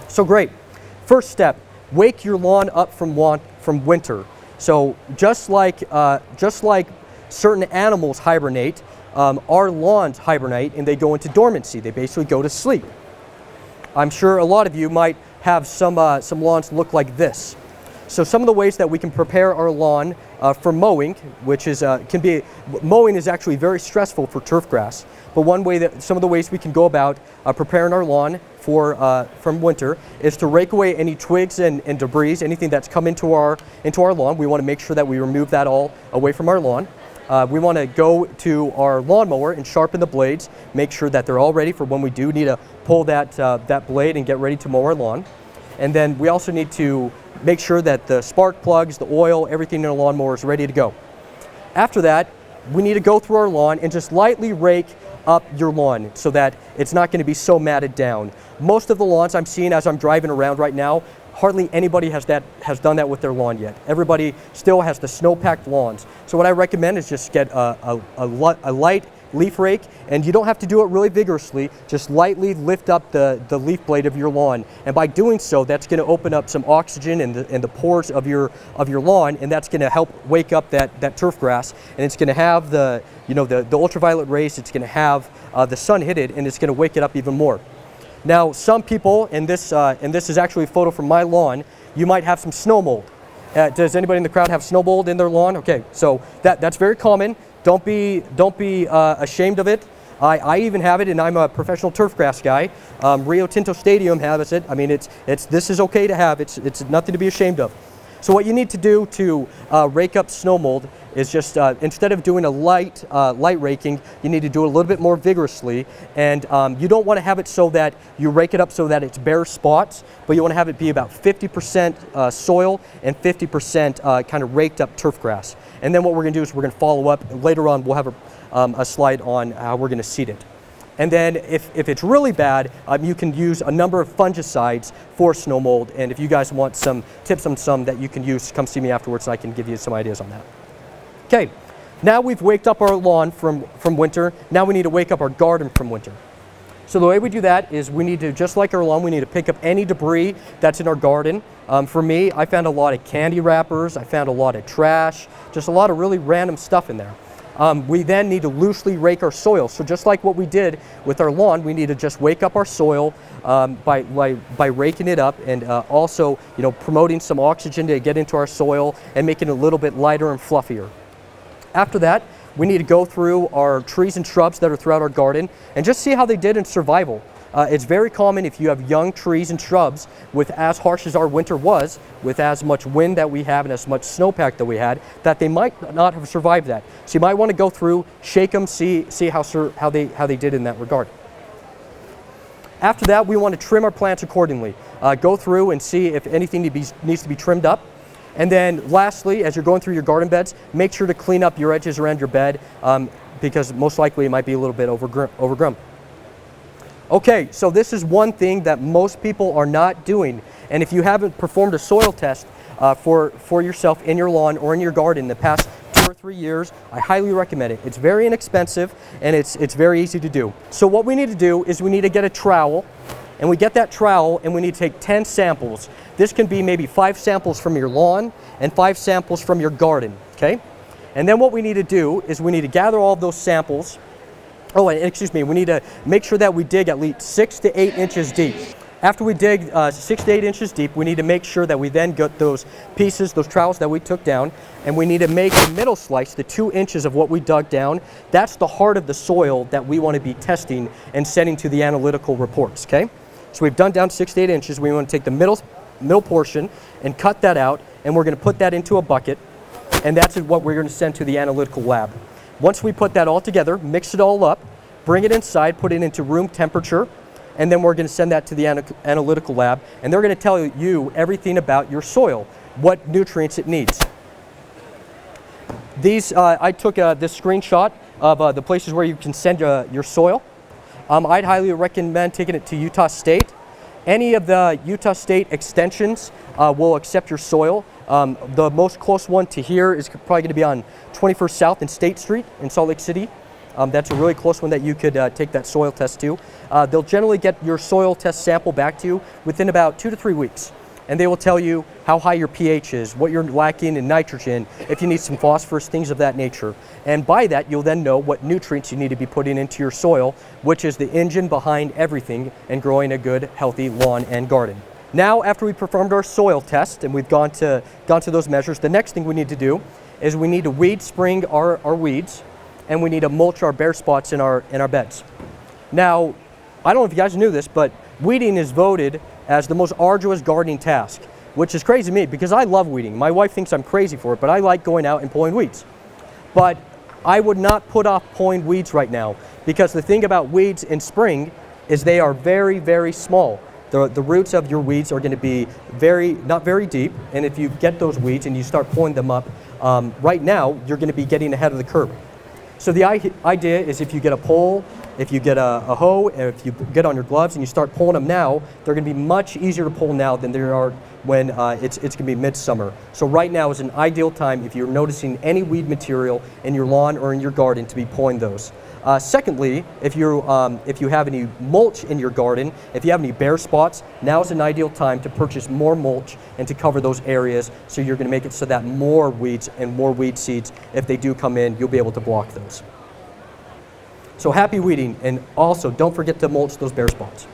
So great. First step, wake your lawn up from winter. So just like certain animals hibernate, our lawns hibernate and they go into dormancy. They basically go to sleep. I'm sure a lot of you might have some lawns look like this. So some of the ways that we can prepare our lawn for mowing, which is mowing is actually very stressful for turf grass. But some of the ways we can go about preparing our lawn from winter is to rake away any twigs and debris, anything that's come into our lawn. We want to make sure that we remove that all away from our lawn. We want to go to our lawnmower and sharpen the blades, make sure that they're all ready for when we do need to pull that blade and get ready to mow our lawn. And then we also need to make sure that the spark plugs, the oil, everything in the lawnmower is ready to go. After that, we need to go through our lawn and just lightly rake up your lawn so that it's not going to be so matted down. Most of the lawns I'm seeing as I'm driving around right now, hardly anybody has done that with their lawn yet. Everybody still has the snow-packed lawns. So what I recommend is just get a light leaf rake, and you don't have to do it really vigorously. Just lightly lift up the leaf blade of your lawn, and by doing so, that's going to open up some oxygen in the pores of your lawn, and that's going to help wake up that turf grass. And it's going to have the ultraviolet rays. It's going to have the sun hit it, and it's going to wake it up even more. Now, some people, and this is actually a photo from my lawn, you might have some snow mold. Does anybody in the crowd have snow mold in their lawn? Okay, so that's very common. Don't be ashamed of it. I even have it, and I'm a professional turf grass guy. Rio Tinto Stadium has it. I mean, this is okay to have. It's nothing to be ashamed of. So what you need to do to rake up snow mold is just instead of doing a light raking, you need to do it a little bit more vigorously. And you don't want to have it so that you rake it up so that it's bare spots, but you want to have it be about 50% soil and 50% kind of raked up turf grass. And then what we're going to do is we're going to follow up. Later on, we'll have a slide on how we're going to seed it. And then if it's really bad, you can use a number of fungicides for snow mold. And if you guys want some tips on some that you can use, come see me afterwards and I can give you some ideas on that. Okay, now we've waked up our lawn from winter. Now we need to wake up our garden from winter. So the way we do that is we need to, just like our lawn, we need to pick up any debris that's in our garden. For me, I found a lot of candy wrappers. I found a lot of trash, just a lot of really random stuff in there. We then need to loosely rake our soil. So just like what we did with our lawn, we need to just wake up our soil by raking it up, and also promoting some oxygen to get into our soil and making it a little bit lighter and fluffier. After that, we need to go through our trees and shrubs that are throughout our garden and just see how they did in survival. It's very common if you have young trees and shrubs with as harsh as our winter was, with as much wind that we have and as much snowpack that we had, that they might not have survived that. So you might want to go through, shake them, see how they did in that regard. After that, we want to trim our plants accordingly. Go through and see if anything needs to be trimmed up. And then lastly, as you're going through your garden beds, make sure to clean up your edges around your bed because most likely it might be a little bit overgrown. Okay, so this is one thing that most people are not doing. And if you haven't performed a soil test for yourself in your lawn or in your garden in the past 2 or 3 years, I highly recommend it. It's very inexpensive and it's very easy to do. So what we need to do is we need to get a trowel, and we get that trowel and we need to take 10 samples. This can be maybe 5 samples from your lawn and 5 samples from your garden, okay? And then what we need to do is we need to gather all of those samples. Oh, and excuse me, we need to make sure that we dig at least 6 to 8 inches deep. After we dig 6 to 8 inches deep, we need to make sure that we then get those pieces, those trowels that we took down, and we need to make a middle slice, the 2 inches of what we dug down. That's the heart of the soil that we want to be testing and sending to the analytical reports, okay? So we've done down 6 to 8 inches. We want to take the middle portion and cut that out, and we're going to put that into a bucket, and that's what we're going to send to the analytical lab. Once we put that all together, mix it all up, bring it inside, put it into room temperature, and then we're going to send that to the analytical lab, and they're going to tell you everything about your soil, what nutrients it needs. I took this screenshot of the places where you can send your soil. I'd highly recommend taking it to Utah State. Any of the Utah State extensions will accept your soil. The most close one to here is probably going to be on 21st South and State Street in Salt Lake City. That's a really close one that you could take that soil test to. They'll generally get your soil test sample back to you within about 2 to 3 weeks. And they will tell you how high your pH is, what you're lacking in nitrogen, if you need some phosphorus, things of that nature. And by that, you'll then know what nutrients you need to be putting into your soil, which is the engine behind everything and growing a good, healthy lawn and garden. Now, after we performed our soil test and we've gone to those measures, the next thing we need to do is we need to weed spring our weeds, and we need to mulch our bare spots in our beds. Now, I don't know if you guys knew this, but weeding is voted as the most arduous gardening task, which is crazy to me because I love weeding. My wife thinks I'm crazy for it, but I like going out and pulling weeds. But I would not put off pulling weeds right now, because the thing about weeds in spring is they are very, very small. The roots of your weeds are going to be not very deep, and if you get those weeds and you start pulling them up, right now you're going to be getting ahead of the curve. So the idea is, if you get a pole, if you get a hoe, and if you get on your gloves and you start pulling them now, they're going to be much easier to pull now than they are when it's going to be midsummer. So right now is an ideal time, if you're noticing any weed material in your lawn or in your garden, to be pulling those. Secondly, if you have any mulch in your garden, if you have any bare spots, now is an ideal time to purchase more mulch and to cover those areas, so you're going to make it so that more weeds and more weed seeds, if they do come in, you'll be able to block those. So happy weeding, and also don't forget to mulch those bare spots.